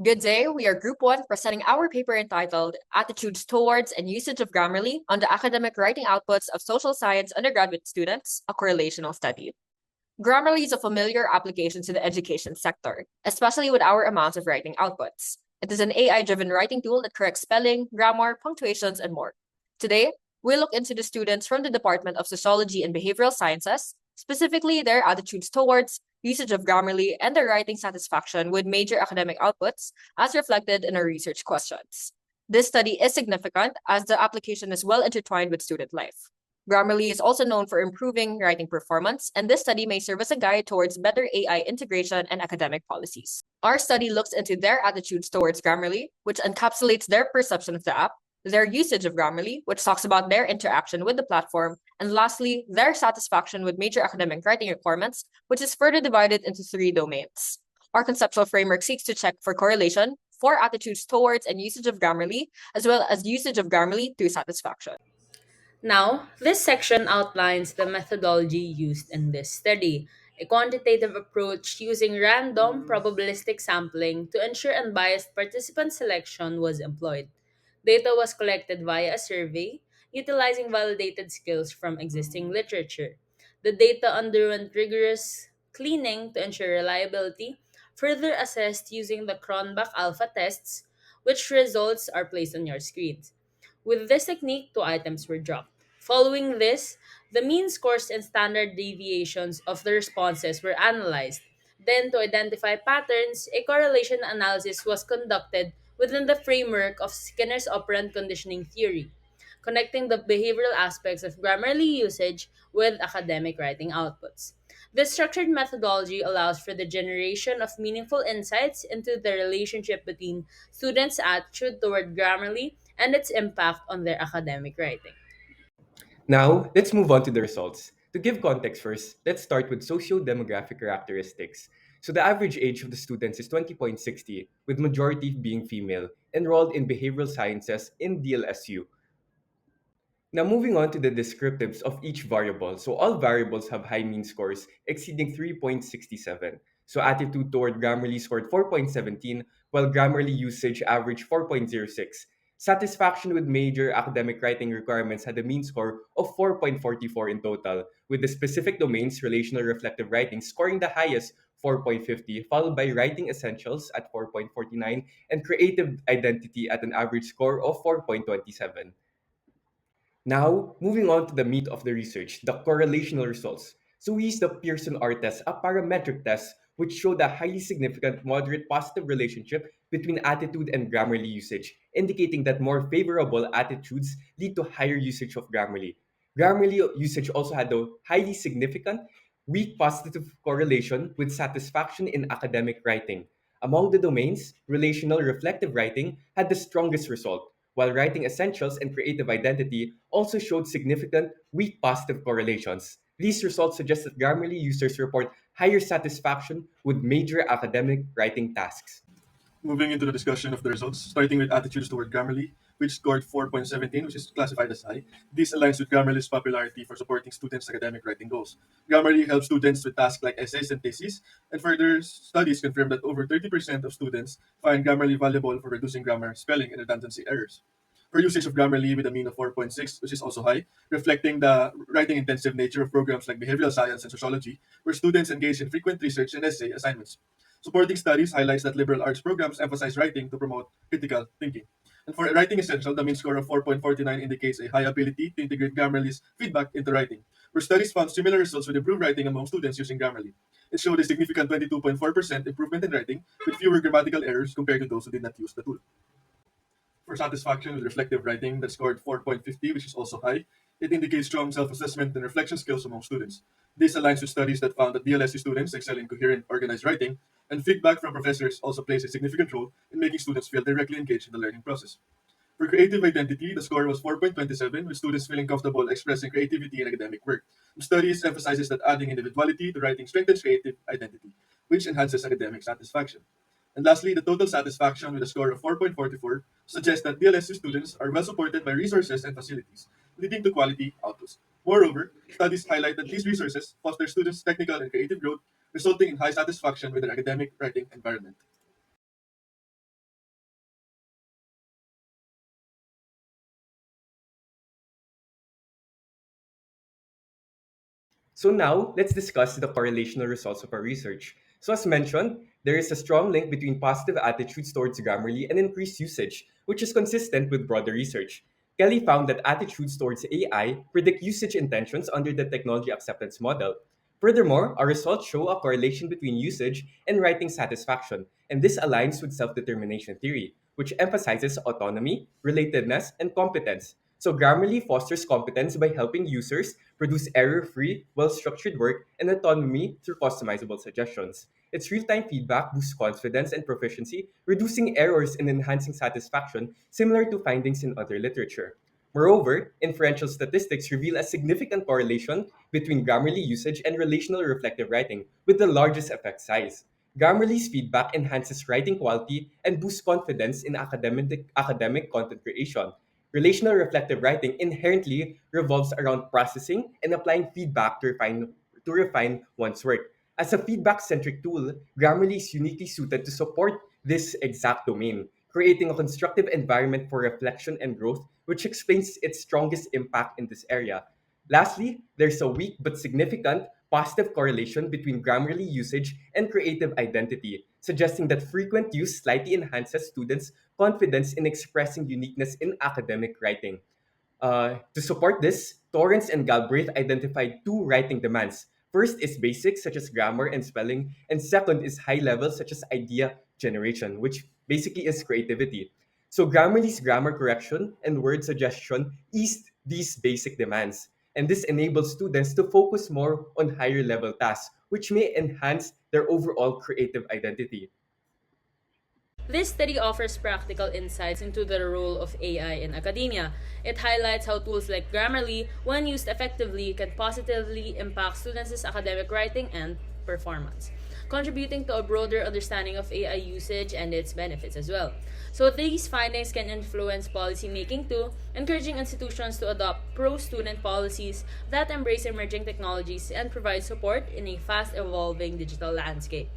Good day. We are Group 1 presenting our paper entitled Attitudes Towards and Usage of Grammarly on the Academic Writing Outputs of Social Science Undergraduate Students, a Correlational Study. Grammarly is a familiar application to the education sector, especially with our amounts of writing outputs. It is an AI-driven writing tool that corrects spelling, grammar, punctuations, and more. Today, we look into the students from the Department of Sociology and Behavioral Sciences, specifically their attitudes towards, usage of Grammarly, and their writing satisfaction with major academic outputs as reflected in our research questions. This study is significant as the application is well intertwined with student life. Grammarly is also known for improving writing performance, and this study may serve as a guide towards better AI integration and academic policies. Our study looks into their attitudes towards Grammarly, which encapsulates their perception of the app, their usage of Grammarly, which talks about their interaction with the platform, and lastly, their satisfaction with major academic writing requirements, which is further divided into three domains. Our conceptual framework seeks to check for correlation, for attitudes towards and usage of Grammarly, as well as usage of Grammarly through satisfaction. Now, this section outlines the methodology used in this study, a quantitative approach using random probabilistic sampling to ensure unbiased participant selection was employed. Data was collected via a survey utilizing validated skills from existing literature. The data underwent rigorous cleaning to ensure reliability, further assessed using the Cronbach alpha tests, which results are placed on your screens. With this technique, two items were dropped. Following this, the mean scores and standard deviations of the responses were analyzed. Then, to identify patterns, a correlation analysis was conducted within the framework of Skinner's operant conditioning theory, connecting the behavioral aspects of Grammarly usage with academic writing outputs. This structured methodology allows for the generation of meaningful insights into the relationship between students' attitude toward Grammarly and its impact on their academic writing. Now, let's move on to the results. To give context first, let's start with socio-demographic characteristics. So the average age of the students is 20.60, with majority being female, enrolled in behavioral sciences in DLSU. Now moving on to the descriptives of each variable. So all variables have high mean scores exceeding 3.67. So attitude toward Grammarly scored 4.17, while Grammarly usage averaged 4.06. Satisfaction with major academic writing requirements had a mean score of 4.44 in total, with the specific domains relational reflective writing scoring the highest 4.50, followed by writing essentials at 4.49 and creative identity at an average score of 4.27. Now, moving on to the meat of the research, the correlational results. So we used the Pearson R test, a parametric test, which showed a highly significant moderate positive relationship between attitude and Grammarly usage, indicating that more favorable attitudes lead to higher usage of Grammarly. Grammarly usage also had a highly significant weak positive correlation with satisfaction in academic writing. Among the domains, relational reflective writing had the strongest result, while writing essentials and creative identity also showed significant weak positive correlations. These results suggest that Grammarly users report higher satisfaction with major academic writing tasks. Moving into the discussion of the results, starting with attitudes toward Grammarly, which scored 4.17, which is classified as high. This aligns with Grammarly's popularity for supporting students' academic writing goals. Grammarly helps students with tasks like essays and theses, and further studies confirm that over 30% of students find Grammarly valuable for reducing grammar, spelling, and redundancy errors. For usage of Grammarly with a mean of 4.6, which is also high, reflecting the writing intensive nature of programs like behavioral science and sociology, where students engage in frequent research and essay assignments. Supporting studies highlights that liberal arts programs emphasize writing to promote critical thinking. And for writing essential, the mean score of 4.49 indicates a high ability to integrate Grammarly's feedback into writing, where studies found similar results with improved writing among students using Grammarly. It showed a significant 22.4% improvement in writing, with fewer grammatical errors compared to those who did not use the tool. For satisfaction with reflective writing that scored 4.50, which is also high, it indicates strong self assessment and reflection skills among students. This aligns with studies that found that DLSU students excel in coherent, organized writing, and feedback from professors also plays a significant role in making students feel directly engaged in the learning process. For creative identity, the score was 4.27, with students feeling comfortable expressing creativity in academic work. Studies emphasizes that adding individuality to writing strengthens creative identity, which enhances academic satisfaction. And lastly, the total satisfaction with a score of 4.44 suggests that DLSU students are well supported by resources and facilities, leading to quality outputs. Moreover, studies highlight that these resources foster students' technical and creative growth, resulting in high satisfaction with their academic writing environment. So now, let's discuss the correlational results of our research. So as mentioned, there is a strong link between positive attitudes towards Grammarly and increased usage, which is consistent with broader research. Kelly found that attitudes towards AI predict usage intentions under the technology acceptance model. Furthermore, our results show a correlation between usage and writing satisfaction, and this aligns with self-determination theory, which emphasizes autonomy, relatedness, and competence. So Grammarly fosters competence by helping users produce error-free, well-structured work and autonomy through customizable suggestions. Its real-time feedback boosts confidence and proficiency, reducing errors and enhancing satisfaction, similar to findings in other literature. Moreover, inferential statistics reveal a significant correlation between Grammarly usage and relational reflective writing, with the largest effect size. Grammarly's feedback enhances writing quality and boosts confidence in academic content creation. Relational reflective writing inherently revolves around processing and applying feedback to refine one's work. As a feedback centric tool, Grammarly is uniquely suited to support this exact domain, creating a constructive environment for reflection and growth, which explains its strongest impact in this area. Lastly, there's a weak but significant positive correlation between Grammarly usage and creative identity, suggesting that frequent use slightly enhances students' confidence in expressing uniqueness in academic writing. To support this, Torrance and Galbraith identified two writing demands. First is basics such as grammar and spelling, and second is high level such as idea generation, which basically is creativity. So Grammarly's grammar correction and word suggestion eased these basic demands, and this enables students to focus more on higher level tasks, which may enhance their overall creative identity. This study offers practical insights into the role of AI in academia. It highlights how tools like Grammarly, when used effectively, can positively impact students' academic writing and performance, contributing to a broader understanding of AI usage and its benefits as well. So these findings can influence policymaking too, encouraging institutions to adopt pro-student policies that embrace emerging technologies and provide support in a fast-evolving digital landscape.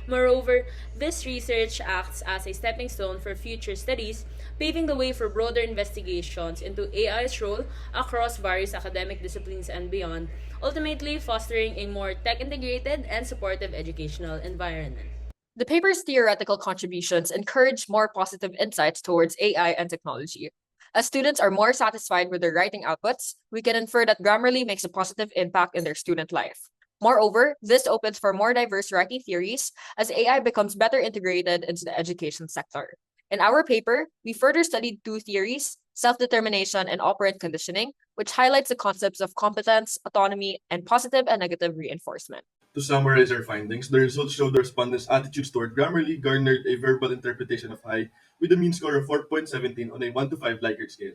Moreover, this research acts as a stepping stone for future studies, paving the way for broader investigations into AI's role across various academic disciplines and beyond, ultimately fostering a more tech integrated and supportive educational environment. The paper's theoretical contributions encourage more positive insights towards AI and technology. As students are more satisfied with their writing outputs, we can infer that Grammarly makes a positive impact in their student life. Moreover, this opens for more diverse writing theories as AI becomes better integrated into the education sector. In our paper, we further studied two theories, self-determination and operant conditioning, which highlights the concepts of competence, autonomy, and positive and negative reinforcement. To summarize our findings, the results show the respondents' attitudes toward Grammarly garnered a verbal interpretation of high with a mean score of 4.17 on a 1 to 5 Likert scale.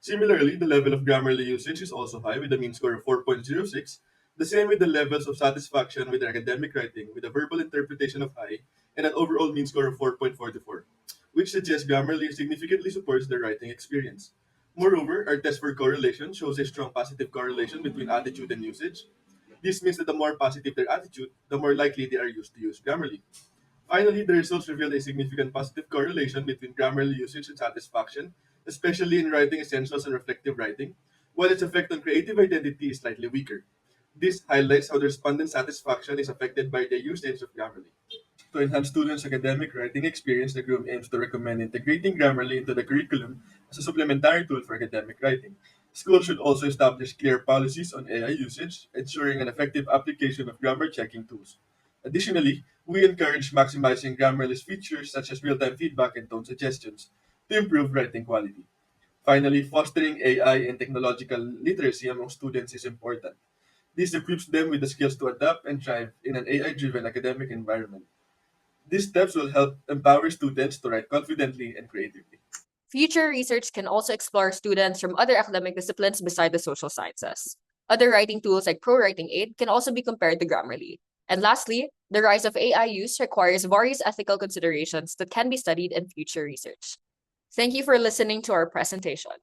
Similarly, the level of Grammarly usage is also high with a mean score of 4.06, the same with the levels of satisfaction with academic writing with a verbal interpretation of high and an overall mean score of 4.44, which suggests Grammarly significantly supports the writing experience. Moreover, our test for correlation shows a strong positive correlation between attitude and usage. This means that the more positive their attitude, the more likely they are used to use Grammarly. Finally, the results revealed a significant positive correlation between Grammarly usage and satisfaction, especially in writing essentials and reflective writing, while its effect on creative identity is slightly weaker. This highlights how the respondent satisfaction is affected by the usage of Grammarly. To enhance students' academic writing experience, the group aims to recommend integrating Grammarly into the curriculum as a supplementary tool for academic writing. Schools should also establish clear policies on AI usage, ensuring an effective application of grammar checking tools. Additionally, we encourage maximizing Grammarly's features such as real-time feedback and tone suggestions to improve writing quality. Finally, fostering AI and technological literacy among students is important. This equips them with the skills to adapt and thrive in an AI-driven academic environment. These steps will help empower students to write confidently and creatively. Future research can also explore students from other academic disciplines beside the social sciences. Other writing tools like Pro Writing Aid can also be compared to Grammarly. And lastly, the rise of AI use requires various ethical considerations that can be studied in future research. Thank you for listening to our presentation.